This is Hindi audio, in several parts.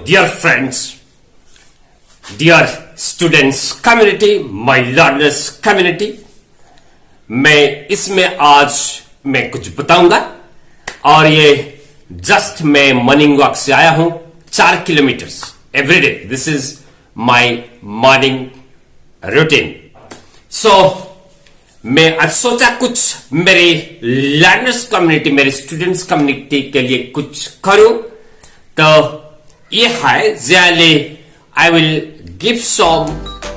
dear friends, dear students community, my learners community, मैं इसमें आज मैं कुछ बताऊंगा और ये जस्ट मैं मॉर्निंग वॉक से आया हूं 4 kilometres every day. This is my morning routine. So मैं आज सोचा कुछ मेरे लर्नर्स कम्युनिटी, मेरे स्टूडेंट्स कम्युनिटी के लिए कुछ करूं. तो ये है really I will give some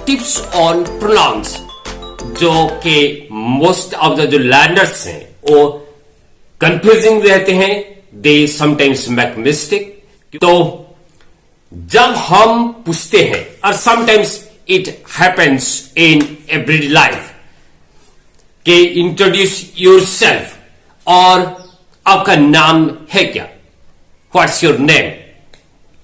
tips on pronounce, जो कि मोस्ट ऑफ द जो लर्नर्स हैं वो कंफ्यूजिंग रहते हैं, दे समटाइम्स मेक मिस्टेक. तो जब हम पूछते हैं, और sometimes it happens in everyday life, कि इंट्रोड्यूस योरसेल्फ, और आपका नाम है क्या, व्हाट्स योर नेम.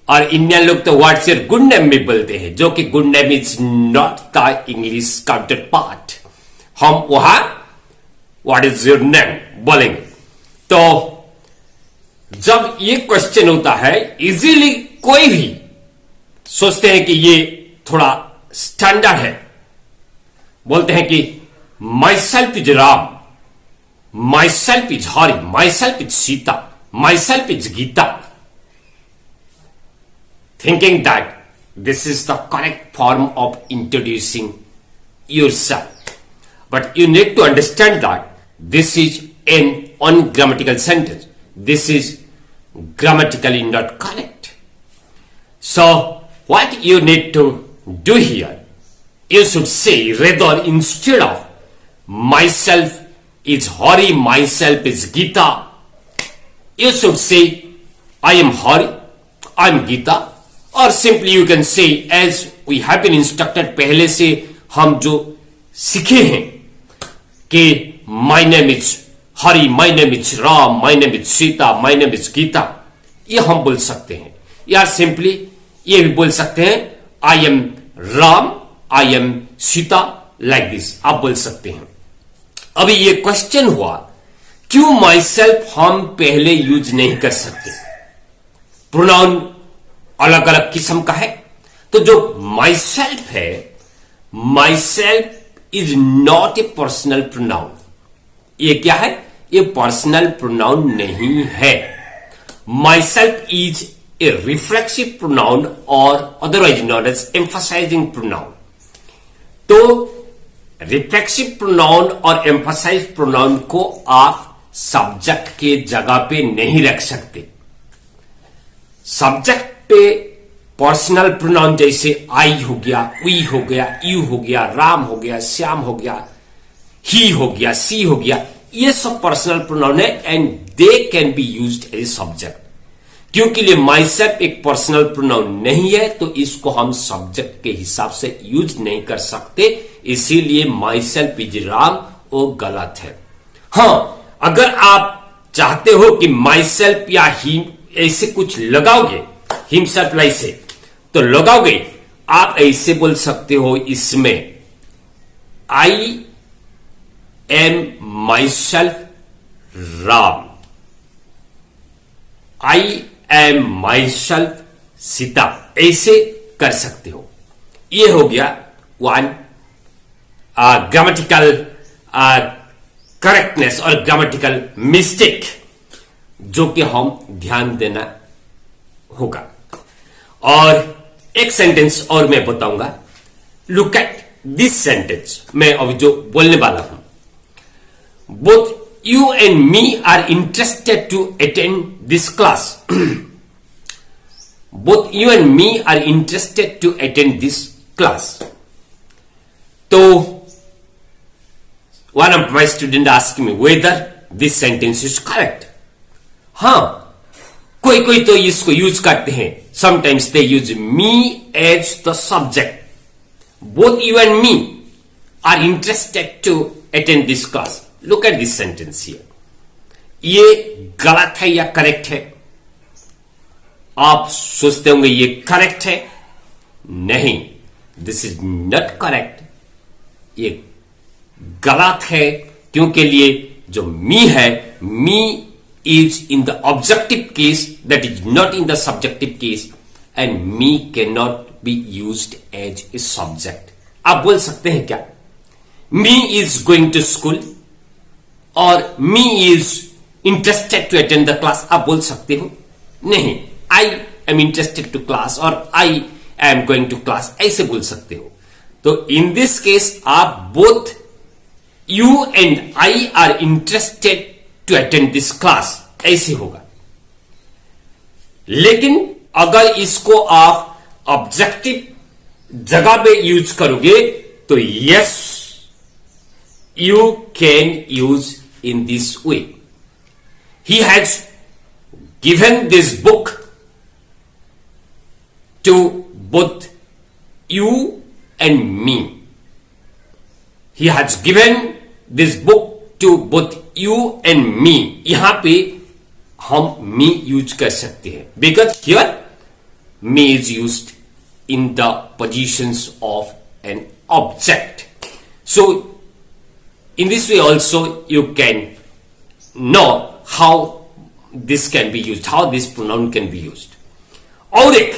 और इंडियन लोग तो व्हाट्स योर गुड नेम भी बोलते हैं, जो कि good name is not the English counter part. हम वहां व्हाट इज योर नेम बोलेंगे. तो जब ये क्वेश्चन होता है, इजीली कोई भी सोचते हैं कि ये थोड़ा स्टैंडर्ड है, बोलते हैं कि my self is Ram, my self is Hari, my self is Sita, my self is Gita, thinking that this is the correct form of introducing yourself. But you need to understand that this is an ungrammatical sentence. This is grammatically not correct. So what you need to do here, you should say, rather instead of myself is Hari, myself is Gita, you should say I am Hari, I am Gita. और simply you can say as we have been instructed, पहले से हम जो सीखे हैं कि my name is Hari, my name is Ram, my name is Sita, my name is Gita, ये हम बोल सकते हैं. या सिंपली ये भी बोल सकते हैं I am Ram, I am Sita, like this आप बोल सकते हैं. अभी ये क्वेश्चन हुआ क्यों माई सेल्फ हम पहले यूज नहीं कर सकते. प्रोनाउन अलग अलग किस्म का है. तो जो माई सेल्फ है, my self is not a personal pronoun. ये क्या है? ये पर्सनल प्रोनाउन नहीं है. My self is a reflexive pronoun और otherwise known as emphasising pronoun. तो रिफ्लेक्सिव प्रोनाउन और एम्फसाइज प्रोनाउन को आप सब्जेक्ट के जगह पे नहीं रख सकते. सब्जेक्ट पे पर्सनल प्रोनाउन जैसे आई हो गया, वी हो गया, यू हो गया, राम हो गया, श्याम हो गया, ही हो गया, सी हो गया, ये सब पर्सनल प्रोनाउन है and they can be used as a subject. क्योंकि ये माई सेल्फ एक पर्सनल प्रोनाउन नहीं है, तो इसको हम सब्जेक्ट के हिसाब से यूज नहीं कर सकते. इसीलिए माई सेल्फ इज राम वो गलत है. हां, अगर आप चाहते हो कि माई सेल्फ या ही ऐसे कुछ लगाओगे, हिमसेल्फ ऐसे तो लगाओगे, आप ऐसे बोल सकते हो इसमें I am my self Ram, I am my self Sita, ऐसे कर सकते हो. ये हो गया वन ग्रामेटिकल करेक्टनेस और ग्रामेटिकल मिस्टेक, जो कि हम ध्यान देना होगा. और एक सेंटेंस और मैं बताऊंगा. लुक एट दिस सेंटेंस, मैं अभी जो बोलने वाला हूं. Both you and me are interested to attend this class. Both you and me are interested to attend this class. तो one of my student ask me whether this sentence is correct. हां, कोई कोई तो इसको यूज करते हैं. Sometimes they use me as the subject. Both you and me are interested to attend this class. Look at this sentence here. ये गलत है या करेक्ट है? आप सोचते होंगे ये करेक्ट है. नहीं, दिस इज नॉट करेक्ट. ये गलत है, क्योंकि लिए जो मी है, मी is in the objective case, that is not in the subjective case. and me cannot be used as a subject. आप बोल सकते हैं क्या? Me is going to school और me is interested to attend the class. आप बोल सकते हो? नहीं. I am interested to class और I am going to class. ऐसे बोल सकते हो. तो in this case आप both you and I are interested to attend this class. ऐसे होगा. लेकिन अगर इसको आप ऑब्जेक्टिव जगह पे यूज करोगे तो yes you can use in this way. He has given this book to both you and me. He has given this book to both you and me. यहां पे हम मी यूज कर सकते हैं because here me is used in the positions of an object. So in this way also you can know how this can be used, how this pronoun can be used. और एक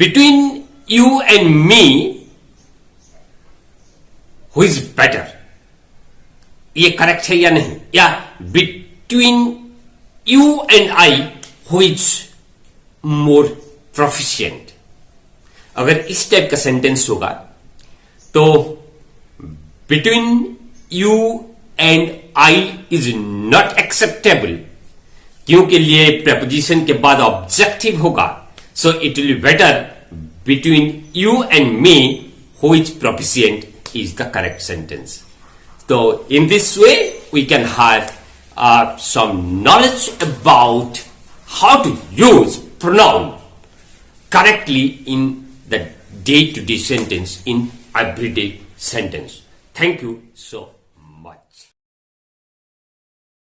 between you and me who is better, ये करेक्ट है या नहीं, या between you and I who is more proficient. अगर इस टाइप का सेंटेंस होगा तो between you and I is not acceptable, क्योंकि लिए प्रपोजिशन के बाद ऑब्जेक्टिव होगा. So it will be better between you and me who is proficient is the correct sentence. तो in this way we can have some knowledge about how to use pronoun correctly in the day-to-day sentence, in everyday sentence. Thank you so much.